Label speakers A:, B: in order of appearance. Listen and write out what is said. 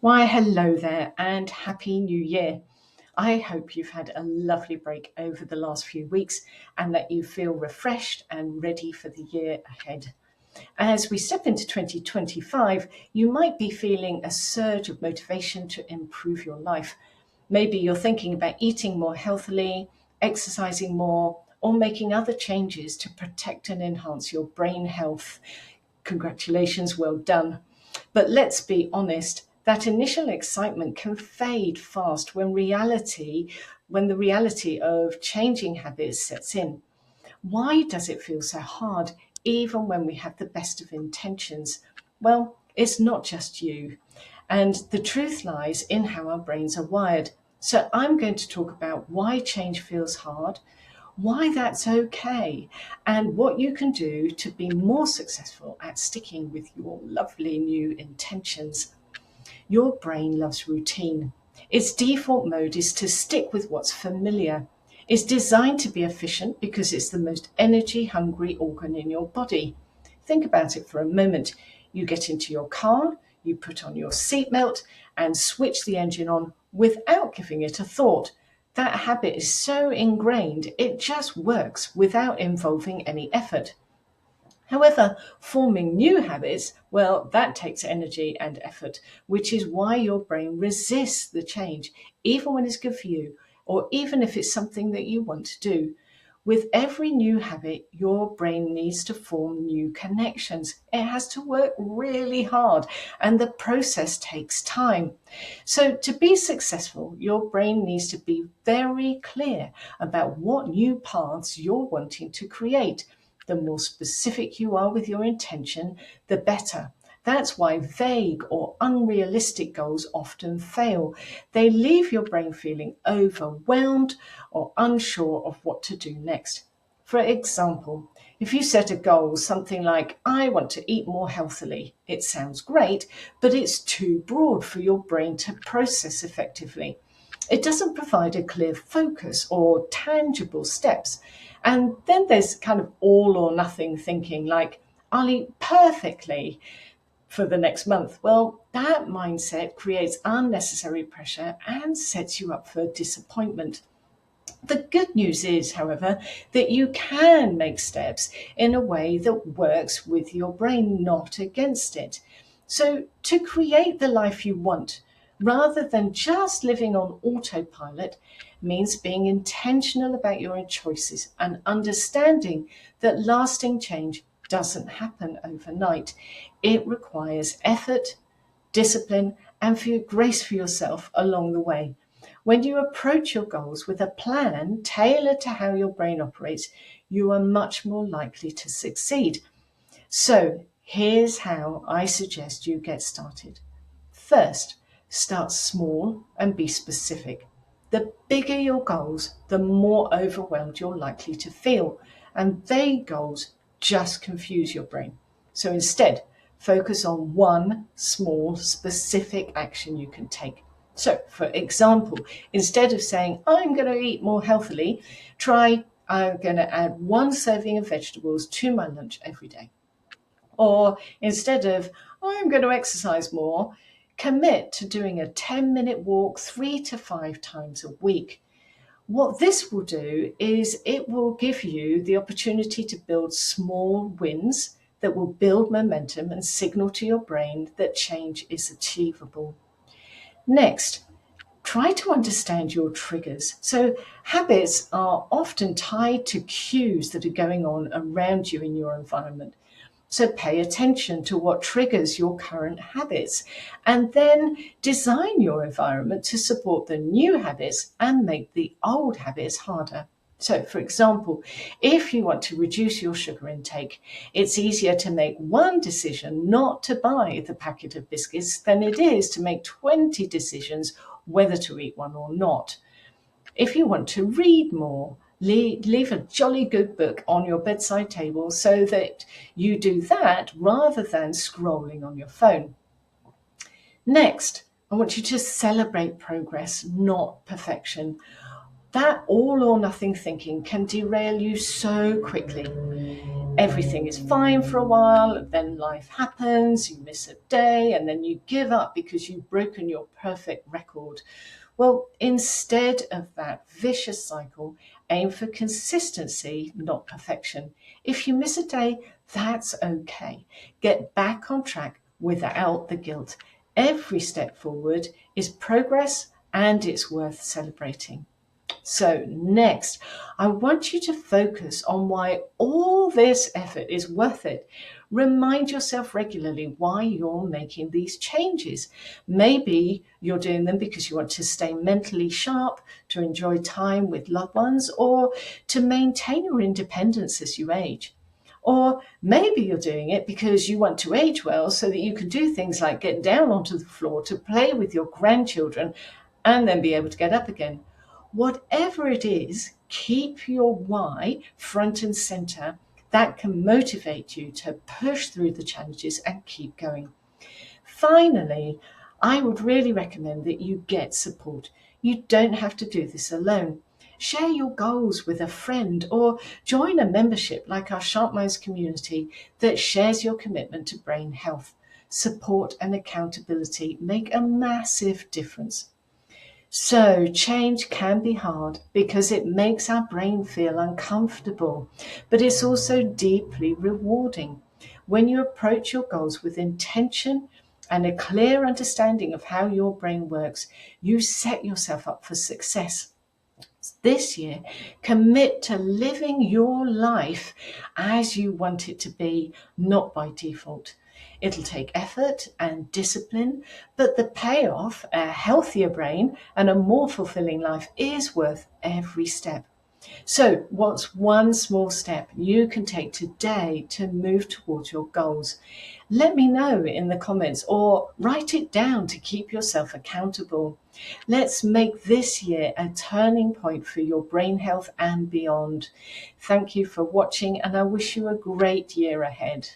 A: Why, hello there and Happy New Year. I hope you've had a lovely break over the last few weeks and that you feel refreshed and ready for the year ahead. As we step into 2025, you might be feeling a surge of motivation to improve your life. Maybe you're thinking about eating more healthily, exercising more, or making other changes to protect and enhance your brain health. Congratulations, well done. But let's be honest, that initial excitement can fade fast when the reality of changing habits sets in. Why does it feel so hard, even when we have the best of intentions? Well, it's not just you. And the truth lies in how our brains are wired. So I'm going to talk about why change feels hard, why that's okay, and what you can do to be more successful at sticking with your lovely new intentions. Your brain loves routine. Its default mode is to stick with what's familiar. It's designed to be efficient because it's the most energy hungry organ in your body. Think about it for a moment. You get into your car, you put on your seatbelt, and switch the engine on without giving it a thought. That habit is so ingrained, it just works without involving any effort. However, forming new habits, well, that takes energy and effort, which is why your brain resists the change, even when it's good for you, or even if it's something that you want to do. With every new habit, your brain needs to form new connections. It has to work really hard, and the process takes time. So, to be successful, your brain needs to be very clear about what new paths you're wanting to create. The more specific you are with your intention, the better. That's why vague or unrealistic goals often fail. They leave your brain feeling overwhelmed or unsure of what to do next. For example, if you set a goal, something like, I want to eat more healthily, it sounds great, but it's too broad for your brain to process effectively. It doesn't provide a clear focus or tangible steps. And then there's kind of all or nothing thinking, like, I'll eat perfectly for the next month. Well, that mindset creates unnecessary pressure and sets you up for disappointment. The good news is, however, that you can make steps in a way that works with your brain, not against it. So, to create the life you want, rather than just living on autopilot, means being intentional about your choices and understanding that lasting change doesn't happen overnight. It requires effort, discipline, and for grace for yourself along the way. When you approach your goals with a plan tailored to how your brain operates, you are much more likely to succeed. So, here's how I suggest you get started. First, start small and be specific. The bigger your goals, the more overwhelmed you're likely to feel, and vague goals just confuse your brain. So instead, focus on one small, specific action you can take. So, for example, instead of saying, I'm going to eat more healthily, try, I'm going to add one serving of vegetables to my lunch every day. Or instead of, I'm going to exercise more, commit to doing a 10-minute walk 3 to 5 times a week. What this will do is it will give you the opportunity to build small wins that will build momentum and signal to your brain that change is achievable. Next, try to understand your triggers. So, habits are often tied to cues that are going on around you in your environment. So pay attention to what triggers your current habits and then design your environment to support the new habits and make the old habits harder. So, for example, if you want to reduce your sugar intake, it's easier to make one decision not to buy the packet of biscuits than it is to make 20 decisions whether to eat one or not. If you want to read more, leave a jolly good book on your bedside table so that you do that rather than scrolling on your phone. Next, I want you to celebrate progress, not perfection. That all or nothing thinking can derail you so quickly. everything is fine for a while, then life happens, you miss a day, and then you give up because you've broken your perfect record. Well, instead of that vicious cycle, aim for consistency, not perfection. If you miss a day, that's okay. Get back on track without the guilt. Every step forward is progress and it's worth celebrating. So, next, I want you to focus on why all this effort is worth it. Remind yourself regularly why you're making these changes. Maybe you're doing them because you want to stay mentally sharp, to enjoy time with loved ones, or to maintain your independence as you age. Or maybe you're doing it because you want to age well so that you can do things like get down onto the floor to play with your grandchildren and then be able to get up again. Whatever it is, keep your why front and center. That can motivate you to push through the challenges and keep going. Finally, I would really recommend that you get support. You don't have to do this alone. Share your goals with a friend or join a membership like our Sharp Minds community that shares your commitment to brain health. Support and accountability make a massive difference. So, change can be hard because it makes our brain feel uncomfortable, but it's also deeply rewarding. When you approach your goals with intention and a clear understanding of how your brain works, you set yourself up for success. This year, commit to living your life as you want it to be, not by default. It'll take effort and discipline, but the payoff, a healthier brain and a more fulfilling life, is worth every step. So, what's one small step you can take today to move towards your goals? Let me know in the comments or write it down to keep yourself accountable. Let's make this year a turning point for your brain health and beyond. Thank you for watching, and I wish you a great year ahead.